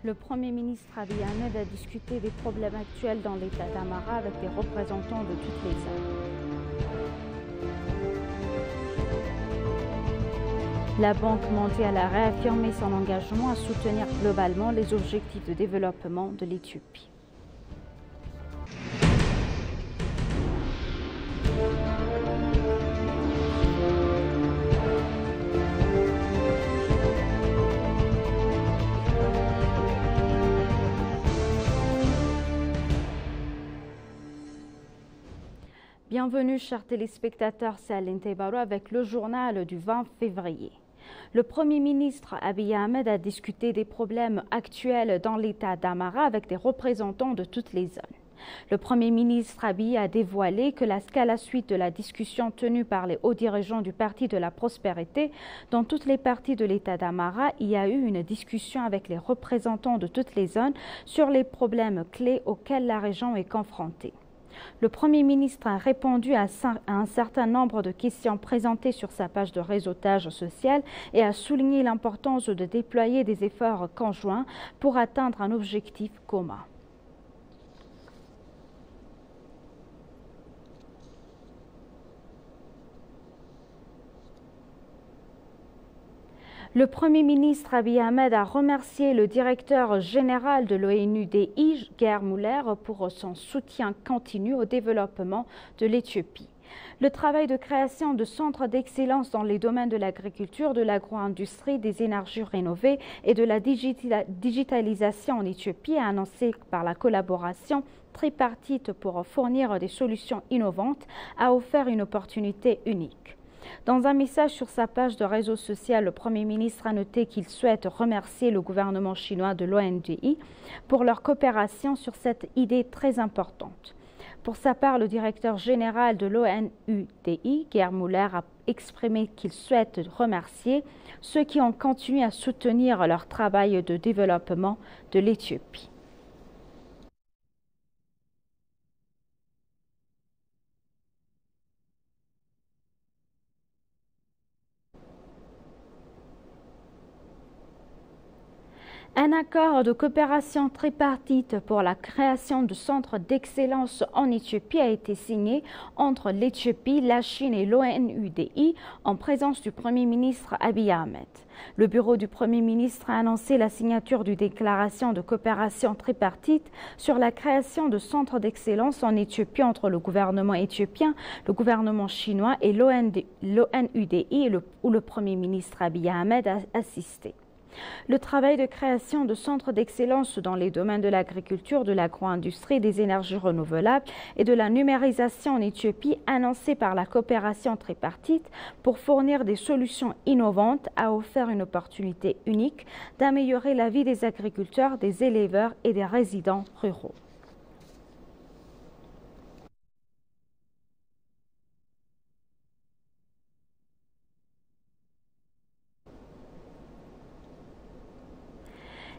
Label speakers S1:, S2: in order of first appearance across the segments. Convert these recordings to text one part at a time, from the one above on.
S1: Le Premier ministre Abiy Ahmed a discuté des problèmes actuels dans l'État d'Amara avec des représentants de toutes les zones. La Banque mondiale a réaffirmé son engagement à soutenir globalement les objectifs de développement de l'Éthiopie. Bienvenue, chers téléspectateurs, c'est Aline Tebaro avec le journal du 20 février. Le Premier ministre Abiy Ahmed a discuté des problèmes actuels dans l'État d'Amara avec des représentants de toutes les zones. Le Premier ministre Abiy a dévoilé qu'à la suite de la discussion tenue par les hauts dirigeants du Parti de la Prospérité, dans toutes les parties de l'État d'Amara, il y a eu une discussion avec les représentants de toutes les zones sur les problèmes clés auxquels la région est confrontée. Le Premier ministre a répondu à un certain nombre de questions présentées sur sa page de réseautage social et a souligné l'importance de déployer des efforts conjoints pour atteindre un objectif commun. Le Premier ministre Abiy Ahmed a remercié le directeur général de l'ONUDI, Gerd Müller, pour son soutien continu au développement de l'Éthiopie. Le travail de création de centres d'excellence dans les domaines de l'agriculture, de l'agro-industrie, des énergies rénovées et de la digitalisation en Éthiopie, annoncé par la collaboration tripartite pour fournir des solutions innovantes, a offert une opportunité unique. Dans un message sur sa page de réseau social, le Premier ministre a noté qu'il souhaite remercier le gouvernement chinois de l'ONUDI pour leur coopération sur cette idée très importante. Pour sa part, le directeur général de l'ONUDI, Gerd Müller, a exprimé qu'il souhaite remercier ceux qui ont continué à soutenir leur travail de développement de l'Éthiopie. Un accord de coopération tripartite pour la création de centres d'excellence en Éthiopie a été signé entre l'Éthiopie, la Chine et l'ONUDI en présence du Premier ministre Abiy Ahmed. Le bureau du Premier ministre a annoncé la signature d'une déclaration de coopération tripartite sur la création de centres d'excellence en Éthiopie entre le gouvernement éthiopien, le gouvernement chinois et l'ONUDI où le Premier ministre Abiy Ahmed a assisté. Le travail de création de centres d'excellence dans les domaines de l'agriculture, de l'agro-industrie, des énergies renouvelables et de la numérisation en Éthiopie, annoncé par la coopération tripartite pour fournir des solutions innovantes, a offert une opportunité unique d'améliorer la vie des agriculteurs, des éleveurs et des résidents ruraux.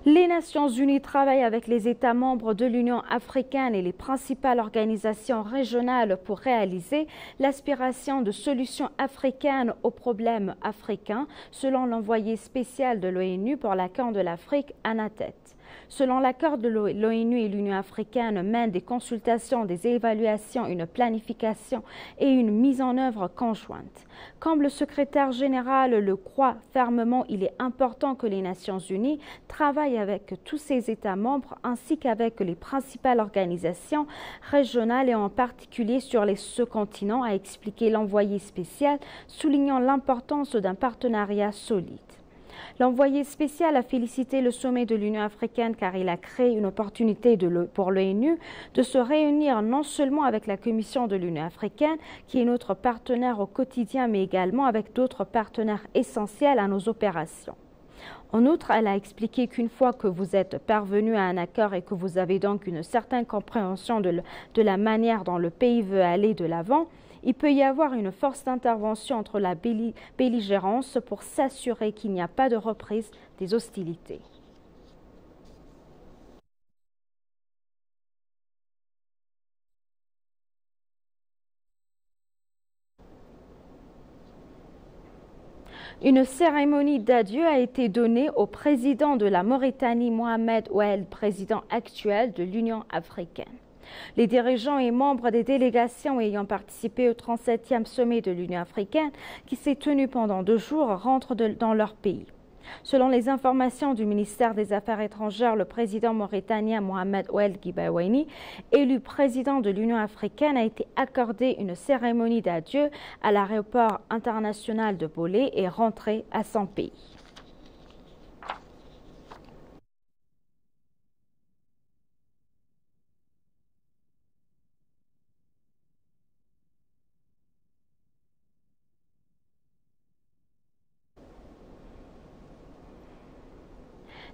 S1: Les Nations Unies travaillent avec les États membres de l'Union africaine et les principales organisations régionales pour réaliser l'aspiration de solutions africaines aux problèmes africains, selon l'envoyé spécial de l'ONU pour la Corne de l'Afrique, Anna Tête. Selon l'accord de l'ONU et l'Union africaine mènent des consultations, des évaluations, une planification et une mise en œuvre conjointe. Comme le secrétaire général le croit fermement, il est important que les Nations Unies travaillent avec tous ses États membres ainsi qu'avec les principales organisations régionales et en particulier sur ce continent, a expliqué l'envoyé spécial, soulignant l'importance d'un partenariat solide. L'envoyé spécial a félicité le sommet de l'Union africaine car il a créé une opportunité pour l'ONU de se réunir non seulement avec la Commission de l'Union africaine, qui est notre partenaire au quotidien, mais également avec d'autres partenaires essentiels à nos opérations. En outre, elle a expliqué qu'une fois que vous êtes parvenu à un accord et que vous avez donc une certaine compréhension de la manière dont le pays veut aller de l'avant, il peut y avoir une force d'intervention entre la belligérance pour s'assurer qu'il n'y a pas de reprise des hostilités. Une cérémonie d'adieu a été donnée au président de la Mauritanie, Mohamed Ould, président actuel de l'Union africaine. Les dirigeants et membres des délégations ayant participé au 37e sommet de l'Union africaine, qui s'est tenu pendant 2 jours, rentrent dans leur pays. Selon les informations du ministère des Affaires étrangères, le président mauritanien Mohamed Ould Guibaoueni, élu président de l'Union africaine, a été accordé une cérémonie d'adieu à l'aéroport international de Bolé et rentré à son pays.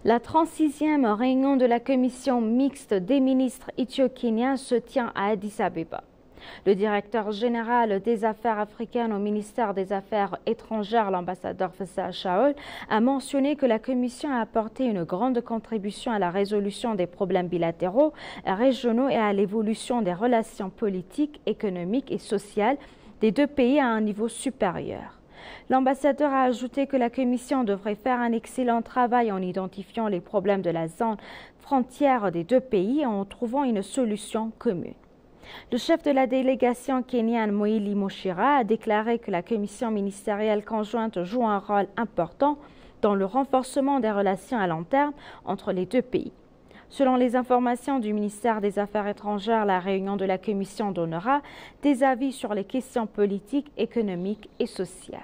S1: La 36e réunion de la commission mixte des ministres éthio-kéniens se tient à Addis Abeba. Le directeur général des affaires africaines au ministère des Affaires étrangères, l'ambassadeur Fessa Shaol, a mentionné que la commission a apporté une grande contribution à la résolution des problèmes bilatéraux, régionaux et à l'évolution des relations politiques, économiques et sociales des 2 pays à un niveau supérieur. L'ambassadeur a ajouté que la Commission devrait faire un excellent travail en identifiant les problèmes de la zone frontière des 2 pays et en trouvant une solution commune. Le chef de la délégation kenyane, Moïli Moshira, a déclaré que la Commission ministérielle conjointe joue un rôle important dans le renforcement des relations à long terme entre les 2 pays. Selon les informations du ministère des Affaires étrangères, la réunion de la Commission donnera des avis sur les questions politiques, économiques et sociales.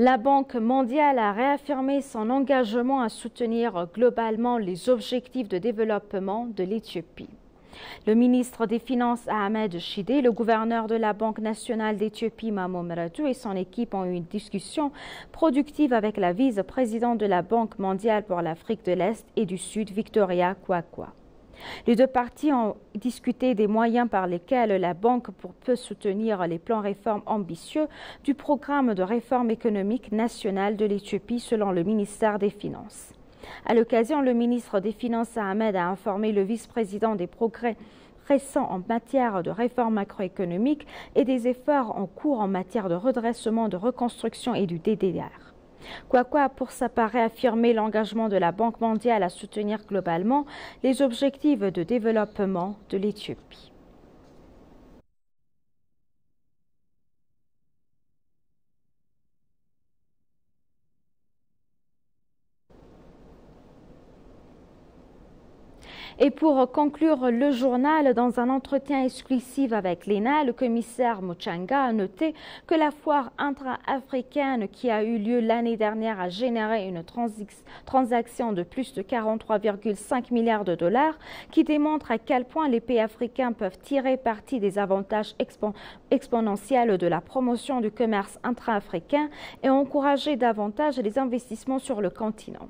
S1: La Banque mondiale a réaffirmé son engagement à soutenir globalement les objectifs de développement de l'Éthiopie. Le ministre des Finances Ahmed Shide, le gouverneur de la Banque nationale d'Éthiopie Mamo Meradou et son équipe ont eu une discussion productive avec la vice-présidente de la Banque mondiale pour l'Afrique de l'Est et du Sud, Victoria Kwakwa. Les 2 parties ont discuté des moyens par lesquels la Banque peut soutenir les plans réformes ambitieux du programme de réforme économique national de l'Éthiopie selon le ministère des Finances. À l'occasion, le ministre des Finances Ahmed a informé le vice-président des progrès récents en matière de réforme macroéconomique et des efforts en cours en matière de redressement, de reconstruction et du DDR. Kwakwa a pour sa part réaffirmé l'engagement de la Banque mondiale à soutenir globalement les objectifs de développement de l'Éthiopie. Et pour conclure le journal, dans un entretien exclusif avec l'ENA, le commissaire Muchanga a noté que la foire intra-africaine qui a eu lieu l'année dernière a généré une transaction de plus de 43,5 milliards de dollars qui démontre à quel point les pays africains peuvent tirer parti des avantages exponentiels de la promotion du commerce intra-africain et encourager davantage les investissements sur le continent.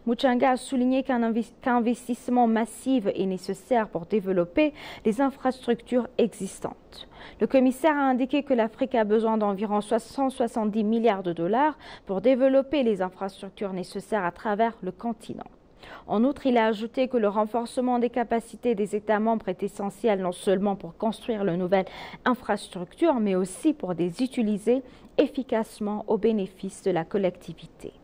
S1: Muchanga a souligné qu'un investissement massif est nécessaire pour développer les infrastructures existantes. Le commissaire a indiqué que l'Afrique a besoin d'environ 170 milliards de dollars pour développer les infrastructures nécessaires à travers le continent. En outre, il a ajouté que le renforcement des capacités des États membres est essentiel non seulement pour construire de nouvelles infrastructures, mais aussi pour les utiliser efficacement au bénéfice de la collectivité.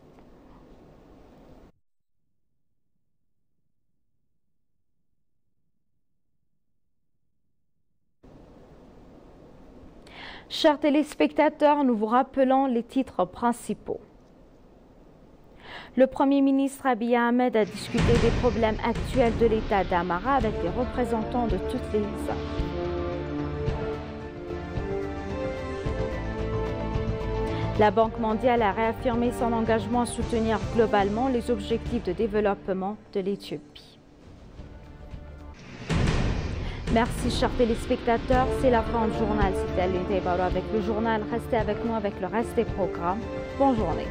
S1: Chers téléspectateurs, nous vous rappelons les titres principaux. Le Premier ministre Abiy Ahmed a discuté des problèmes actuels de l'État d'Amara avec les représentants de toutes les zones. La Banque mondiale a réaffirmé son engagement à soutenir globalement les objectifs de développement de l'Éthiopie. Merci chers téléspectateurs, c'est la fin du journal. C'était Aline Taibaro avec le journal. Restez avec nous avec le reste des programmes. Bonne journée.